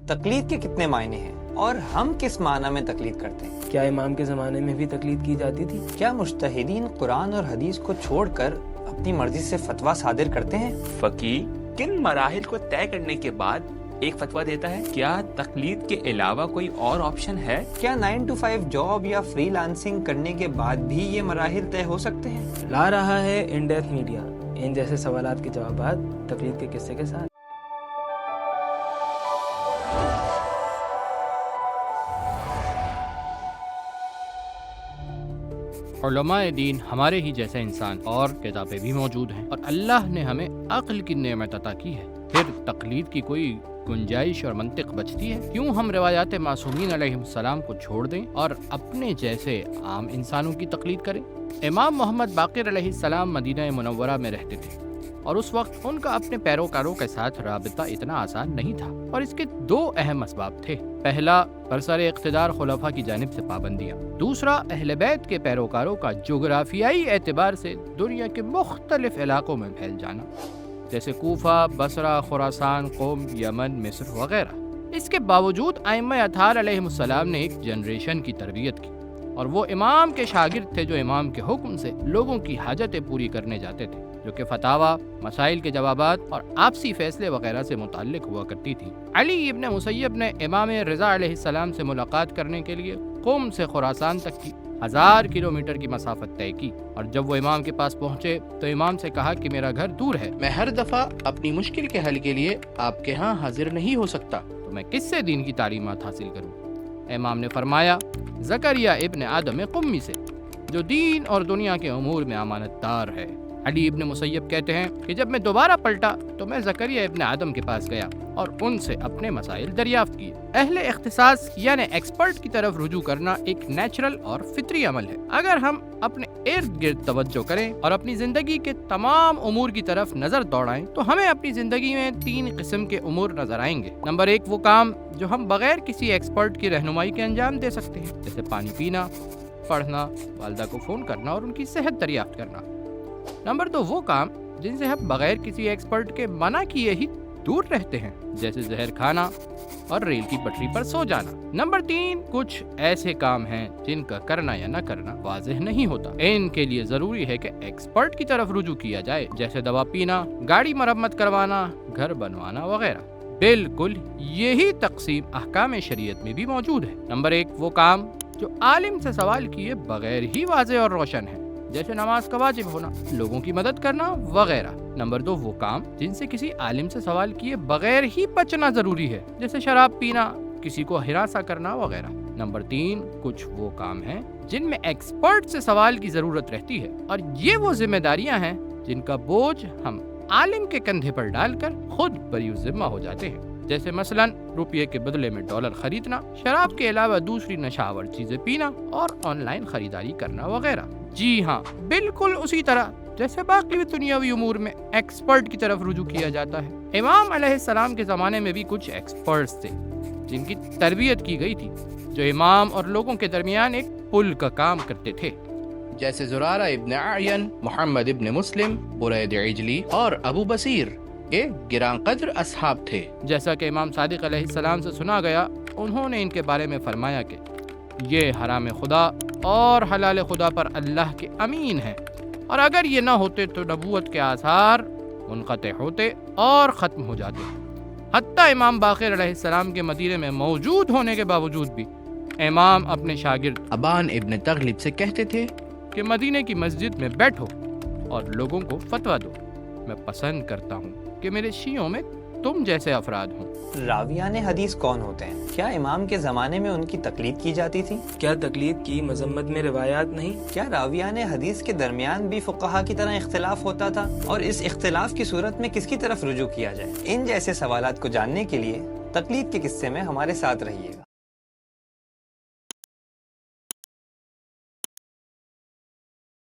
تقلید کے کتنے معنی ہیں اور ہم کس معنی میں تقلید کرتے ہیں؟ کیا امام کے زمانے میں بھی تقلید کی جاتی تھی؟ کیا مجتہدین قرآن اور حدیث کو چھوڑ کر اپنی مرضی سے فتویٰ صادر کرتے ہیں؟ فقیہ کن مراحل کو طے کرنے کے بعد ایک فتویٰ دیتا ہے؟ کیا تقلید کے علاوہ کوئی اور آپشن ہے؟ کیا 9 to 5 جاب یا فری لانسنگ کرنے کے بعد بھی یہ مراحل طے ہو سکتے ہیں؟ لا رہا ہے ان ڈیپتھ میڈیا ان جیسے سوالات کے جوابات تقلید کے قصے کے ساتھ۔ علماء دین ہمارے ہی جیسے انسان اور کتابیں بھی موجود ہیں، اور اللہ نے ہمیں عقل کی نعمت عطا کی ہے، پھر تقلید کی کوئی گنجائش اور منطق بچتی ہے؟ کیوں ہم روایات معصومین علیہ السلام کو چھوڑ دیں اور اپنے جیسے عام انسانوں کی تقلید کریں؟ امام محمد باقر علیہ السلام مدینہ منورہ میں رہتے تھے، اور اس وقت ان کا اپنے پیروکاروں کے ساتھ رابطہ اتنا آسان نہیں تھا، اور اس کے دو اہم اسباب تھے۔ پہلا، برسر اقتدار خلفاء کی جانب سے پابندیاں، دوسرا، اہل بیت کے پیروکاروں کا جغرافیائی اعتبار سے دنیا کے مختلف علاقوں میں پھیل جانا، جیسے کوفہ، بصرہ، خراسان، قم، یمن، مصر وغیرہ۔ اس کے باوجود ائمہ اطہار علیہ السلام نے ایک جنریشن کی تربیت کی، اور وہ امام کے شاگرد تھے جو امام کے حکم سے لوگوں کی حاجتیں پوری کرنے جاتے تھے، جو کہ فتاویٰ، مسائل کے جوابات اور آپسی فیصلے وغیرہ سے متعلق ہوا کرتی تھی۔ علی ابن مسیب نے امام رضا علیہ السلام سے ملاقات کرنے کے لیے قم سے خراسان تک کی 1000 کلومیٹر کی مسافت طے کی، اور جب وہ امام کے پاس پہنچے تو امام سے کہا کہ میرا گھر دور ہے، میں ہر دفعہ اپنی مشکل کے حل کے لیے آپ کے ہاں حاضر نہیں ہو سکتا، تو میں کس سے دین کی تعلیمات حاصل کروں؟ امام نے فرمایا، زکریا ابن آدم قمی سے، جو دین اور دنیا کے امور میں امانت دار ہے۔ علی ابن مسیب کہتے ہیں کہ جب میں دوبارہ پلٹا تو میں زکریا ابن آدم کے پاس گیا اور ان سے اپنے مسائل دریافت کیے۔ اہل اختصاص یعنی ایکسپرٹ کی طرف رجوع کرنا ایک نیچرل اور فطری عمل ہے۔ اگر ہم اپنے ارد گرد توجہ کریں اور اپنی زندگی کے تمام امور کی طرف نظر دوڑائیں تو ہمیں اپنی زندگی میں 3 قسم کے امور نظر آئیں گے۔ نمبر 1، وہ کام جو ہم بغیر کسی ایکسپرٹ کی رہنمائی کے انجام دے سکتے ہیں، جیسے پانی پینا، پڑھنا، والدہ کو فون کرنا اور ان کی صحت دریافت کرنا۔ نمبر 2، وہ کام جن سے ہم بغیر کسی ایکسپرٹ کے منع کیے ہی دور رہتے ہیں، جیسے زہر کھانا اور ریل کی پٹری پر سو جانا۔ نمبر 3، کچھ ایسے کام ہیں جن کا کرنا یا نہ کرنا واضح نہیں ہوتا، ان کے لیے ضروری ہے کہ ایکسپرٹ کی طرف رجوع کیا جائے، جیسے دوا پینا، گاڑی مرمت کروانا، گھر بنوانا وغیرہ۔ بالکل یہی تقسیم احکام شریعت میں بھی موجود ہے۔ نمبر 1، وہ کام جو عالم سے سوال کیے بغیر ہی واضح اور روشن ہے، جیسے نماز کا واجب ہونا، لوگوں کی مدد کرنا وغیرہ۔ نمبر 2، وہ کام جن سے کسی عالم سے سوال کیے بغیر ہی بچنا ضروری ہے، جیسے شراب پینا، کسی کو ہراساں کرنا وغیرہ۔ نمبر 3، کچھ وہ کام ہیں جن میں ایکسپرٹ سے سوال کی ضرورت رہتی ہے، اور یہ وہ ذمہ داریاں ہیں جن کا بوجھ ہم عالم کے کندھے پر ڈال کر خود بری ذمہ ہو جاتے ہیں، جیسے مثلاً روپیے کے بدلے میں ڈالر خریدنا، شراب کے علاوہ دوسری نشاور چیزیں پینا اور آن لائن خریداری کرنا وغیرہ۔ جی ہاں، بالکل اسی طرح جیسے باقی دنیاوی امور میں ایکسپرٹ کی طرف رجوع کیا جاتا ہے۔ امام علیہ السلام کے زمانے میں بھی کچھ ایکسپرٹس تھے جن کی تربیت کی گئی تھی، جو امام اور لوگوں کے درمیان ایک پل کا کام کرتے تھے، جیسے زرارہ ابن اعین، محمد ابن مسلم، برید عجلی اور ابو بصیر کے گراں قدر اصحاب تھے۔ جیسا کہ امام صادق علیہ السلام سے سنا گیا، انہوں نے ان کے بارے میں فرمایا کہ یہ حرام خدا اور حلال خدا پر اللہ کے امین ہیں، اور اگر یہ نہ ہوتے تو نبوت کے آثار منقطع ہوتے اور ختم ہو جاتے۔ حتیٰ امام باقر علیہ السلام کے مدینے میں موجود ہونے کے باوجود بھی امام اپنے شاگرد ابان ابن تغلب سے کہتے تھے کہ مدینے کی مسجد میں بیٹھو اور لوگوں کو فتویٰ دو، میں پسند کرتا ہوں کہ میرے شیعوں میں تم جیسے افراد ہوں۔ راویان حدیث کون ہوتے ہیں؟ کیا امام کے زمانے میں ان کی تقلید کی جاتی تھی؟ کیا تقلید کی مذمت میں روایات نہیں؟ کیا راویان حدیث کے درمیان بھی فقہا کی طرح اختلاف ہوتا تھا؟ اور اس اختلاف کی صورت میں کس کی طرف رجوع کیا جائے؟ ان جیسے سوالات کو جاننے کے لیے تقلید کے قصے میں ہمارے ساتھ رہیے گا۔